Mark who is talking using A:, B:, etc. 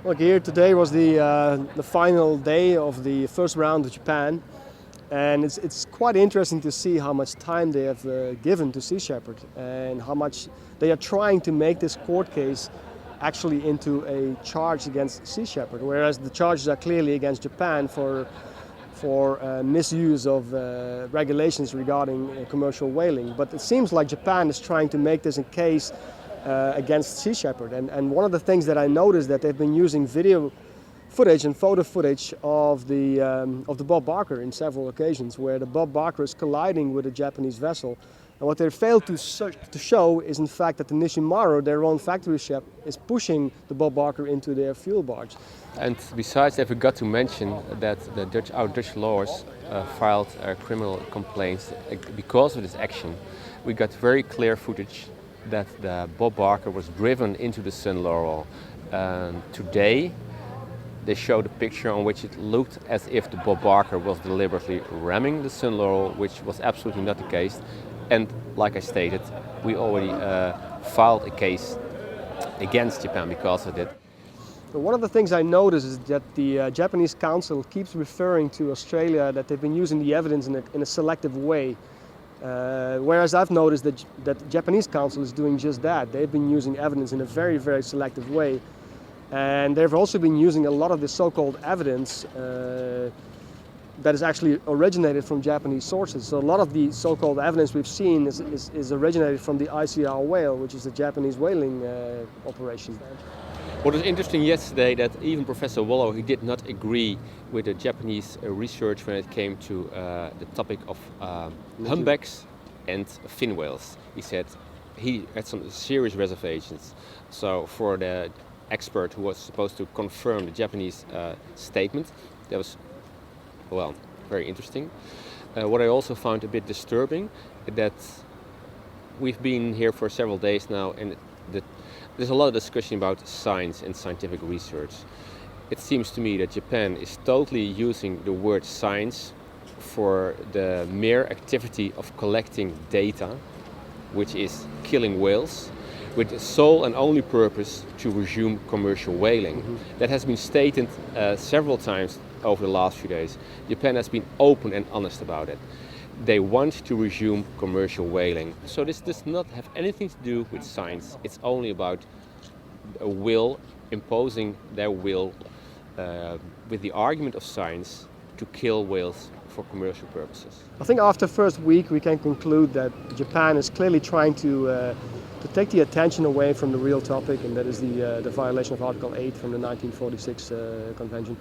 A: Look, here today was the final day of the first round of Japan, and it's quite interesting to see how much time they have given to Sea Shepherd and how much they are trying to make this court case actually into a charge against Sea Shepherd, whereas the charges are clearly against Japan for misuse of regulations regarding commercial whaling. But it seems like Japan is trying to make this a case against Sea Shepherd. And one of the things that I noticed that they've been using video footage and photo footage of the Bob Barker in several occasions, where the Bob Barker is colliding with a Japanese vessel. And what they failed to show is in fact that the Nishimaru, their own factory ship, is pushing the Bob Barker into their fuel barge.
B: And besides, I forgot to mention that our Dutch lawyers filed criminal complaints because of this action. We got very clear footage that the Bob Barker was driven into the Sun Laurel. Today, they showed a picture on which it looked as if the Bob Barker was deliberately ramming the Sun Laurel, which was absolutely not the case. And like I stated, we already filed a case against Japan because of that.
A: One of the things I noticed is that the Japanese counsel keeps referring to Australia that they've been using the evidence in a selective way. Whereas I've noticed that the Japanese counsel is doing just that. They've been using evidence in a very, very selective way. And they've also been using a lot of the so-called evidence that is actually originated from Japanese sources. So a lot of the so-called evidence we've seen is originated from the ICR whale, which is a Japanese whaling operation.
B: What was interesting yesterday that even Professor Wallow, he did not agree with the Japanese research when it came to the topic of humpbacks and fin whales. He said he had some serious reservations. So for the expert who was supposed to confirm the Japanese statement, that was, well, very interesting. What I also found a bit disturbing, that we've been here for several days now, and there's a lot of discussion about science and scientific research. It seems to me that Japan is totally using the word science for the mere activity of collecting data, which is killing whales, with the sole and only purpose to resume commercial whaling. Mm-hmm. That has been stated several times over the last few days. Japan has been open and honest about it. They want to resume commercial whaling. So this does not have anything to do with science. It's only about a will, imposing their will with the argument of science to kill whales for commercial purposes.
A: I think after the first week we can conclude that Japan is clearly trying to take the attention away from the real topic, and that is the violation of Article 8 from the 1946 Convention.